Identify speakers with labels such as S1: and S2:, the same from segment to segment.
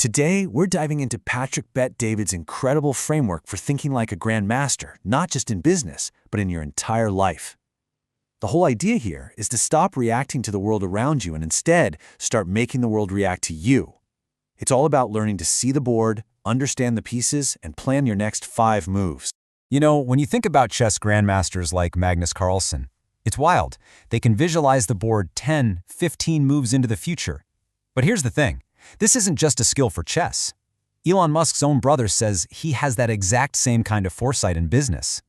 S1: Today, we're diving into Patrick Bet-David's incredible framework for thinking like a grandmaster, not just in business, but in your entire life. The whole idea here is to stop reacting to the world around you and instead start making the world react to you. It's all about learning to see the board, understand the pieces, and plan your next 5 moves.
S2: You know, when you think about chess grandmasters like Magnus Carlsen, it's wild. They can visualize the board 10, 15 moves into the future. But here's the thing. This isn't just a skill for chess. Elon Musk's own brother says he has that exact same kind of foresight in business.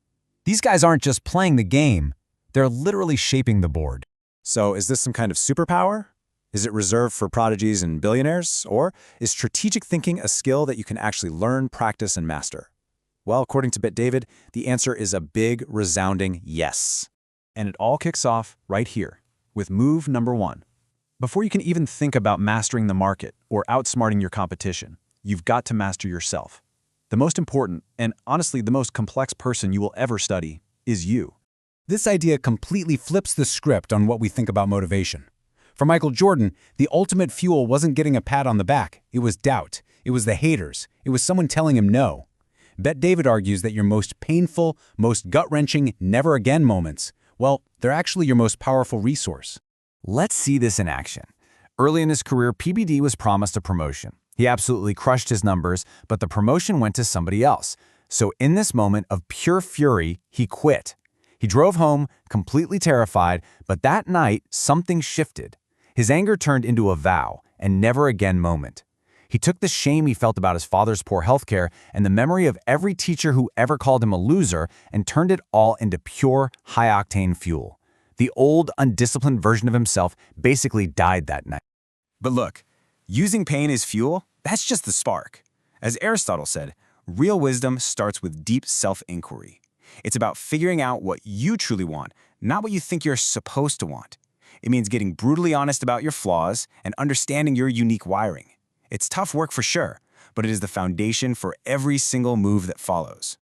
S2: These guys aren't just playing the game, they're literally shaping the board.
S3: So is this some kind of superpower? Is it reserved for prodigies and billionaires? Or is strategic thinking a skill that you can actually learn, practice, and master? Well, according to Bet-David, the answer is a big, resounding yes. And it all kicks off right here with move number 1. Before you can even think about mastering the market or outsmarting your competition, you've got to master yourself. The most important, and honestly the most complex person you will ever study, is you.
S4: This idea completely flips the script on what we think about motivation. For Michael Jordan, the ultimate fuel wasn't getting a pat on the back. It was doubt. It was the haters. It was someone telling him no. Bet-David argues that your most painful, most gut-wrenching, never-again moments, well, they're actually your most powerful resource.
S2: Let's see this in action. Early in his career, PBD was promised a promotion. He absolutely crushed his numbers, but the promotion went to somebody else. So in this moment of pure fury, he quit. He drove home, completely terrified, but that night, something shifted. His anger turned into a vow, and never-again moment. He took the shame he felt about his father's poor healthcare and the memory of every teacher who ever called him a loser and turned it all into pure, high-octane fuel. The old, undisciplined version of himself basically died that night.
S3: But look, using pain as fuel, that's just the spark. As Aristotle said, real wisdom starts with deep self-inquiry. It's about figuring out what you truly want, not what you think you're supposed to want. It means getting brutally honest about your flaws and understanding your unique wiring. It's tough work for sure, but it is the foundation for every single move that follows.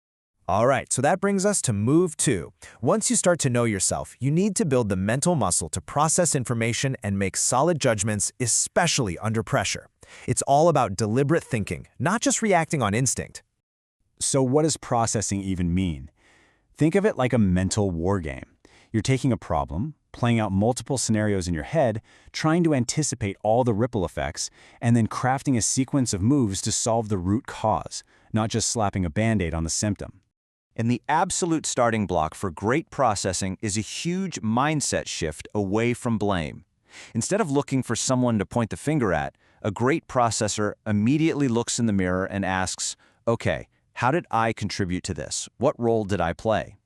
S5: All right, so that brings us to move 2. Once you start to know yourself, you need to build the mental muscle to process information and make solid judgments, especially under pressure. It's all about deliberate thinking, not just reacting on instinct.
S3: So what does processing even mean? Think of it like a mental war game. You're taking a problem, playing out multiple scenarios in your head, trying to anticipate all the ripple effects, and then crafting a sequence of moves to solve the root cause, not just slapping a Band-Aid on the symptom.
S6: And the absolute starting block for great processing is a huge mindset shift away from blame. Instead of looking for someone to point the finger at, a great processor immediately looks in the mirror and asks, okay, how did I contribute to this? What role did I play?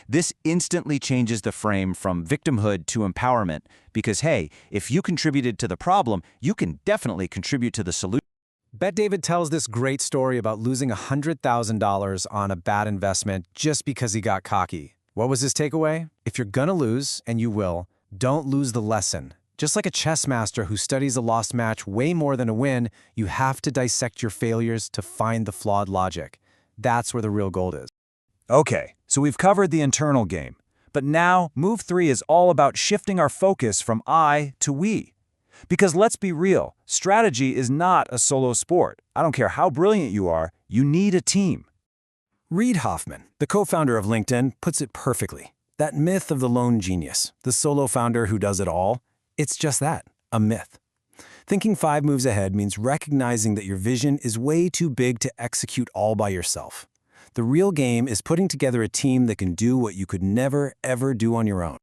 S6: This instantly changes the frame from victimhood to empowerment because, hey, if you contributed to the problem, you can definitely contribute to the solution.
S5: Bet-David tells this great story about losing $100,000 on a bad investment just because he got cocky. What was his takeaway? If you're gonna lose, and you will, don't lose the lesson. Just like a chess master who studies a lost match way more than a win, you have to dissect your failures to find the flawed logic. That's where the real gold is.
S3: Okay, so we've covered the internal game. But now, move 3 is all about shifting our focus from I to we. Because let's be real, strategy is not a solo sport. I don't care how brilliant you are, you need a team.
S1: Reid Hoffman, the co-founder of LinkedIn, puts it perfectly. That myth of the lone genius, the solo founder who does it all, it's just that, a myth. Thinking 5 moves ahead means recognizing that your vision is way too big to execute all by yourself. The real game is putting together a team that can do what you could never, ever do on your own.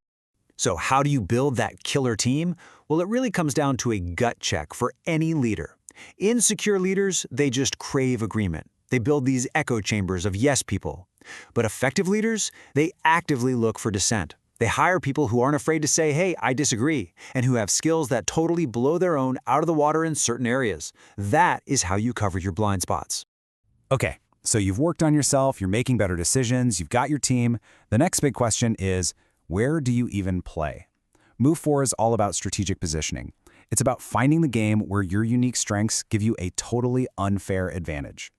S7: So how do you build that killer team? Well, it really comes down to a gut check for any leader. Insecure leaders, they just crave agreement. They build these echo chambers of yes people. But effective leaders, they actively look for dissent. They hire people who aren't afraid to say, hey, I disagree, and who have skills that totally blow their own out of the water in certain areas. That is how you cover your blind spots.
S3: Okay, so you've worked on yourself, you're making better decisions, you've got your team. The next big question is, where do you even play? Move 4 is all about strategic positioning. It's about finding the game where your unique strengths give you a totally unfair advantage.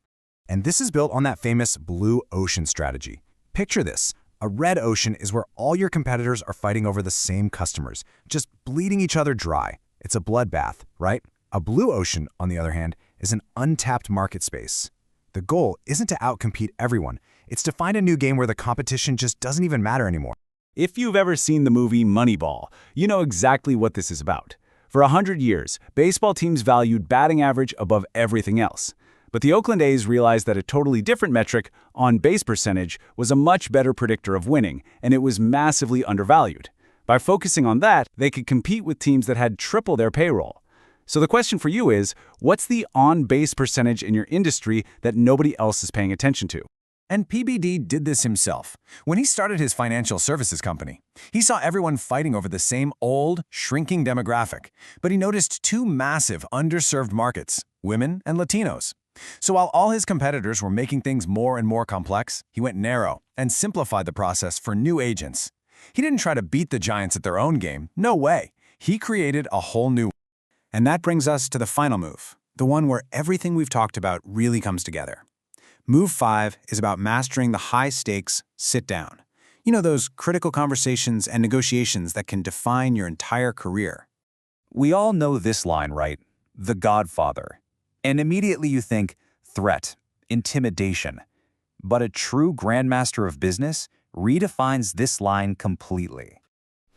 S3: And this is built on that famous blue ocean strategy. Picture this. A red ocean is where all your competitors are fighting over the same customers, just bleeding each other dry. It's a bloodbath, right? A blue ocean, on the other hand,
S8: is an untapped market space. The goal isn't to outcompete everyone, it's to find a new game where the competition just doesn't even matter anymore.
S2: If you've ever seen the movie Moneyball, you know exactly what this is about. For 100 years, baseball teams valued batting average above everything else. But the Oakland A's realized that a totally different metric, on-base percentage, was a much better predictor of winning, and it was massively undervalued. By focusing on that, they could compete with teams that had triple their payroll. So the question for you is, what's the on-base percentage in your industry that nobody else is paying attention to?
S1: And PBD did this himself. When he started his financial services company, he saw everyone fighting over the same old, shrinking demographic, but he noticed two massive, underserved markets, women and Latinos. So while all his competitors were making things more and more complex, he went narrow and simplified the process for new agents. He didn't try to beat the giants at their own game. No way. He created a whole new.
S8: And that brings us to the final move, the one where everything we've talked about really comes together. Move 5 is about mastering the high-stakes sit-down. You know, those critical conversations and negotiations that can define your entire career.
S6: We all know this line, right? The Godfather. And immediately you think, threat, intimidation. But a true grandmaster of business redefines this line completely.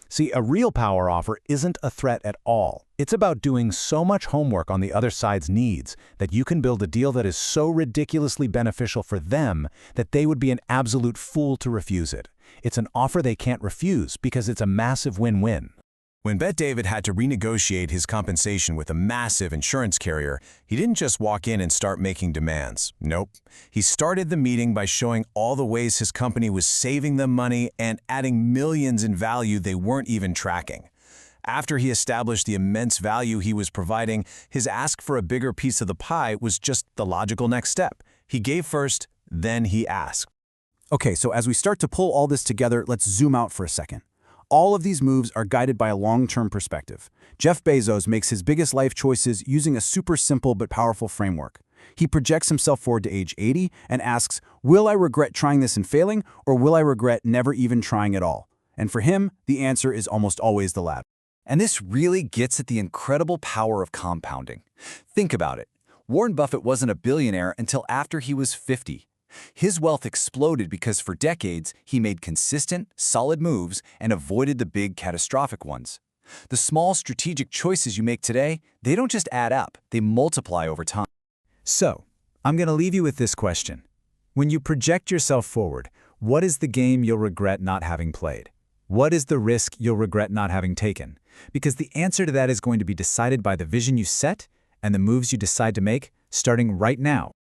S4: See, a real power offer isn't a threat at all. It's about doing so much homework on the other side's needs that you can build a deal that is so ridiculously beneficial for them that they would be an absolute fool to refuse it. It's an offer they can't refuse because it's a massive win-win.
S1: When Bet David had to renegotiate his compensation with a massive insurance carrier, he didn't just walk in and start making demands. Nope. He started the meeting by showing all the ways his company was saving them money and adding millions in value they weren't even tracking. After he established the immense value he was providing, his ask for a bigger piece of the pie was just the logical next step. He gave first, then he asked.
S8: Okay, so as we start to pull all this together, let's zoom out for a second. All of these moves are guided by a long-term perspective. Jeff Bezos makes his biggest life choices using a super simple but powerful framework. He projects himself forward to age 80 and asks, will I regret trying this and failing, or will I regret never even trying at all? And for him, the answer is almost always the latter.
S6: And this really gets at the incredible power of compounding. Think about it. Warren Buffett wasn't a billionaire until after he was 50. His wealth exploded because for decades, he made consistent, solid moves and avoided the big, catastrophic ones. The small strategic choices you make today, they don't just add up, they multiply over time.
S2: So, I'm going to leave you with this question. When you project yourself forward, what is the game you'll regret not having played? What is the risk you'll regret not having taken? Because the answer to that is going to be decided by the vision you set and the moves you decide to make starting right now.